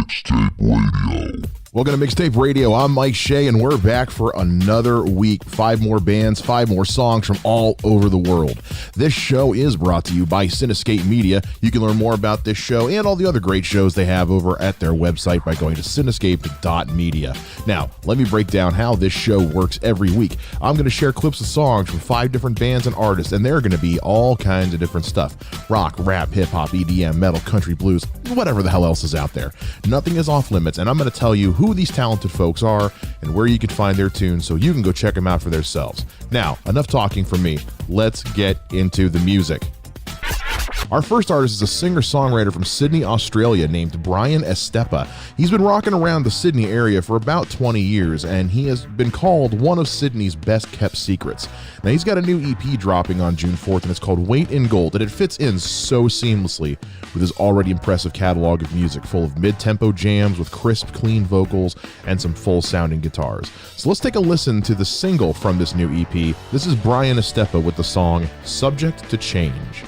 Mixtape Radio. Welcome to Mixtape Radio. I'm Mike Shea, and we're back for another week. 5 more bands, 5 more songs from all over the world. This show is brought to you by Cinescape Media. You can learn more about this show and all the other great shows they have over at their website by going to cinescape.media. Now, let me break down how this show works every week. I'm going to share clips of songs from 5 different bands and artists, and they're going to be all kinds of different stuff. Rock, rap, hip-hop, EDM, metal, country, blues, whatever the hell else is out there. Nothing is off limits, and I'm going to tell you who these talented folks are and where you can find their tunes so you can go check them out for themselves. Now, enough talking from me. Let's get into the music. Our first artist is a singer-songwriter from Sydney, Australia named Brian Estepa. He's been rocking around the Sydney area for about 20 years, and he has been called one of Sydney's best-kept secrets. Now, he's got a new EP dropping on June 4th, and it's called Weight in Gold, and it fits in so seamlessly with his already impressive catalog of music, full of mid-tempo jams with crisp, clean vocals and some full-sounding guitars. So let's take a listen to the single from this new EP. This is Brian Estepa with the song Subject to Change.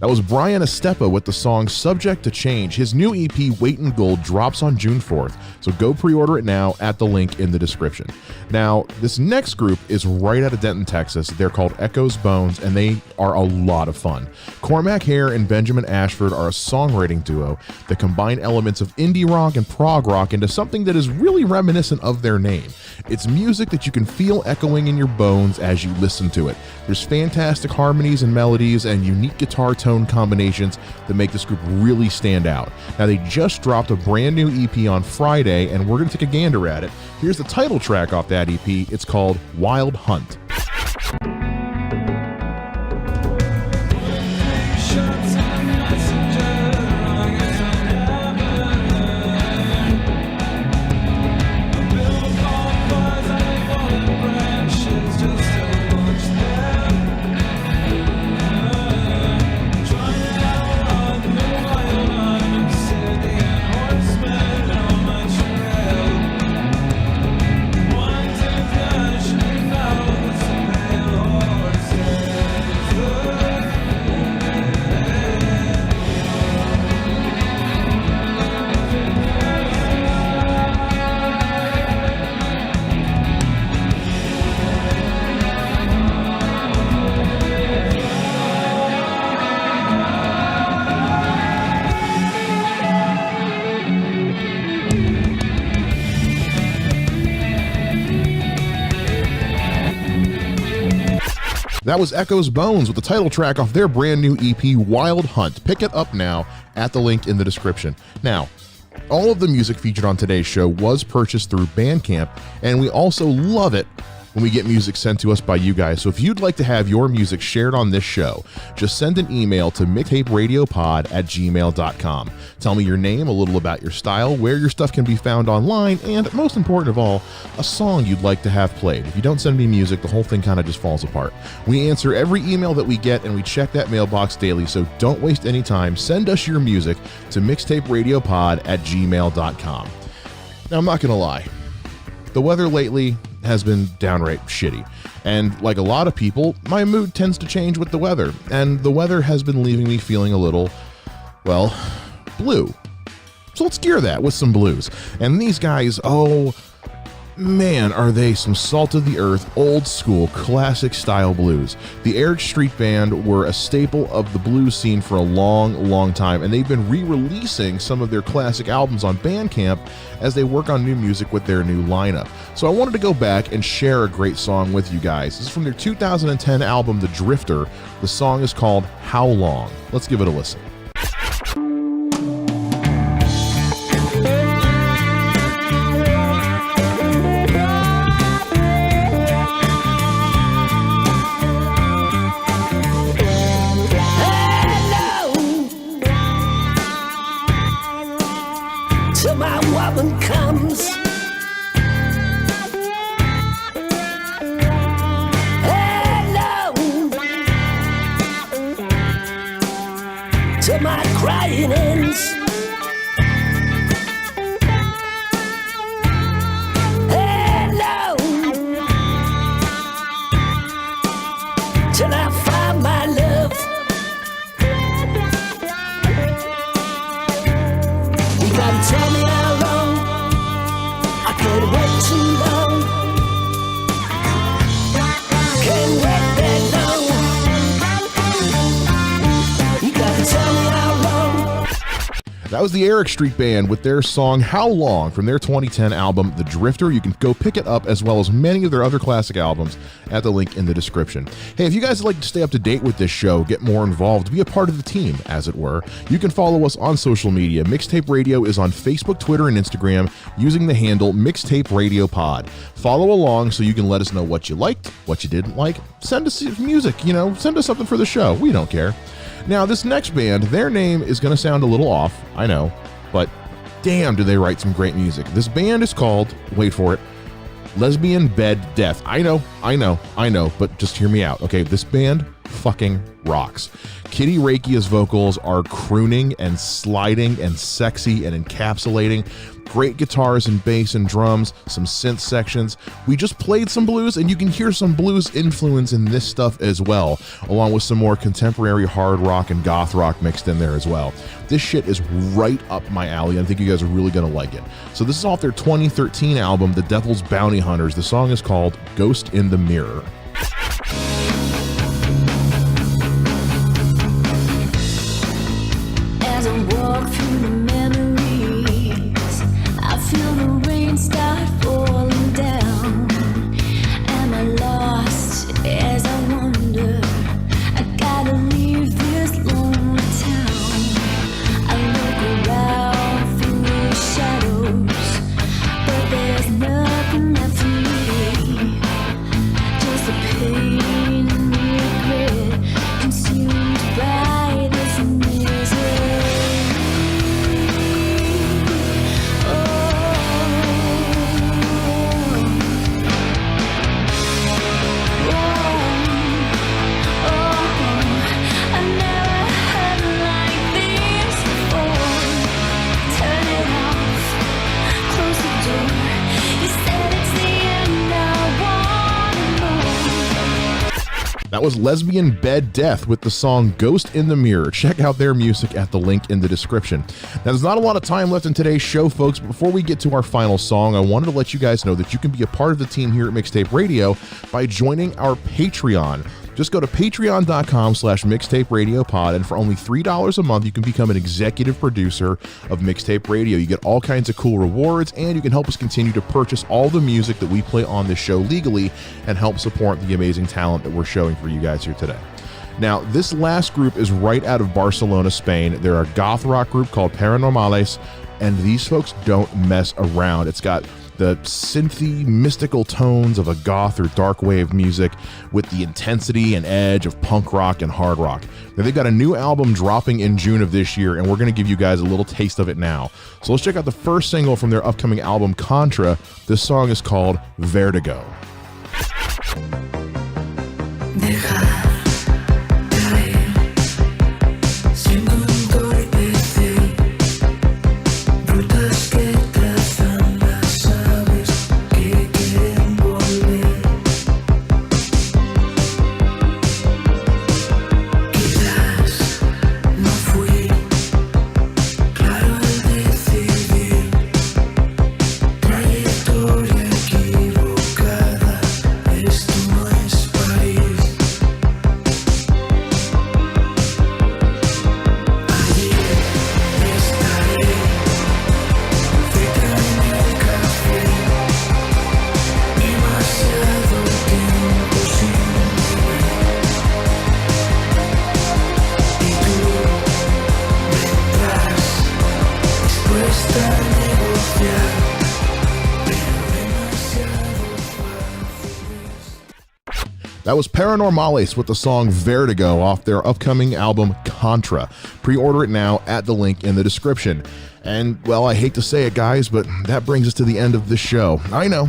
That was Brian Estepa with the song Subject to Change. His new EP, Weight in Gold, drops on June 4th, so go pre-order it now at the link in the description. Now, this next group is right out of Denton, Texas. They're called Echoes Bones, and they are a lot of fun. Cormac Hare and Benjamin Ashford are a songwriting duo that combine elements of indie rock and prog rock into something that is really reminiscent of their name. It's music that you can feel echoing in your bones as you listen to it. There's fantastic harmonies and melodies and unique guitar tone combinations that make this group really stand out. Now, they just dropped a brand new EP on Friday, and we're going to take a gander at it. Here's the title track off that EP. It's called Wild Hunt. That was Echoes Bones with the title track off their brand new EP, Wild Hunt. Pick it up now at the link in the description. Now, all of the music featured on today's show was purchased through Bandcamp, and we also love it when we get music sent to us by you guys. So if you'd like to have your music shared on this show, just send an email to mixtaperadiopod@gmail.com. Tell me your name, a little about your style, where your stuff can be found online, and most important of all, a song you'd like to have played. If you don't send me music, the whole thing kind of just falls apart. We answer every email that we get, and we check that mailbox daily, so don't waste any time. Send us your music to mixtaperadiopod@gmail.com. Now, I'm not going to lie. The weather lately has been downright shitty. And like a lot of people, my mood tends to change with the weather. And the weather has been leaving me feeling a little, well, blue. So let's gear that with some blues. And these guys, Man, are they some salt of the earth, old school, classic style blues. The Eric Street Band were a staple of the blues scene for a long time, and they've been re-releasing some of their classic albums on Bandcamp as they work on new music with their new lineup. So I wanted to go back and share a great song with you guys. This is from their 2010 album, The Drifter. The song is called How Long? Let's give it a listen. That was the Eric Street Band with their song How Long from their 2010 album The Drifter. You can go pick it up as well as many of their other classic albums at the link in the description. Hey, if you guys would like to stay up to date with this show, get more involved, be a part of the team, as it were, you can follow us on social media. Mixtape Radio is on Facebook, Twitter, and Instagram using the handle MixtapeRadiopod. Follow along so you can let us know what you liked, what you didn't like. Send us music, send us something for the show. We don't care. Now, this next band, their name is going to sound a little off, I know, but damn, do they write some great music. This band is called, wait for it, Lesbian Bed Death. I know, but just hear me out, okay? This band fucking rocks. Kitty Rakia's vocals are crooning and sliding and sexy and encapsulating. Great guitars and bass and drums, some synth sections. We just played some blues, and you can hear some blues influence in this stuff as well, along with some more contemporary hard rock and goth rock mixed in there as well. This shit is right up my alley. I think you guys are really going to like it. So this is off their 2013 album, The Devil's Bounty Hunters. The song is called Ghost in the Mirror. As I walk through the memories, I feel the rain start falling down. Am I lost as I wonder? I gotta leave this lonely town. I look around through the shadows, but there's nothing left for me. Just the pain and regret consumed by this misery. That was Lesbian Bed Death with the song Ghost in the Mirror. Check out their music at the link in the description. Now, there's not a lot of time left in today's show, folks. But before we get to our final song, I wanted to let you guys know that you can be a part of the team here at Mixtape Radio by joining our Patreon. Just go to patreon.com/mixtaperadiopod, and for only $3 a month, you can become an executive producer of Mixtape Radio. You get all kinds of cool rewards, and you can help us continue to purchase all the music that we play on this show legally and help support the amazing talent that we're showing for you guys here today. Now, this last group is right out of Barcelona, Spain. They're a goth rock group called Paranormales, and these folks don't mess around. It's got the synthy, mystical tones of a goth or dark wave music with the intensity and edge of punk rock and hard rock. Now, they've got a new album dropping in June of this year, and we're going to give you guys a little taste of it now. So let's check out the first single from their upcoming album, Contra. This song is called Vertigo. Trayectoria aquí That was Paranormales with the song Vertigo off their upcoming album Contra. Pre-order it now at the link in the description. And, well, I hate to say it, guys, but that brings us to the end of this show. I know.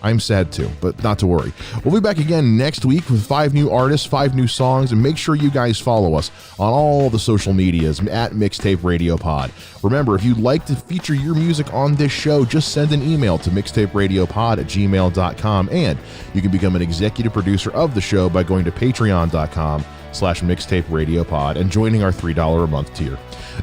I'm sad too, but not to worry. We'll be back again next week with 5 new artists, 5 new songs, and make sure you guys follow us on all the social medias at Mixtape Radio Pod. Remember, if you'd like to feature your music on this show, just send an email to mixtaperadiopod@gmail.com, and you can become an executive producer of the show by going to patreon.com/mixtaperadiopod and joining our $3 a month tier.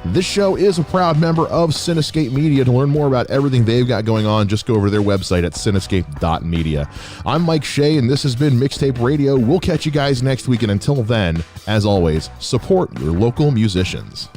This show is a proud member of Cinescape Media. To learn more about everything they've got going on, just go over to their website at cinescape.media. I'm Mike Shea, and this has been Mixtape Radio. We'll catch you guys next week, and until then, as always, support your local musicians.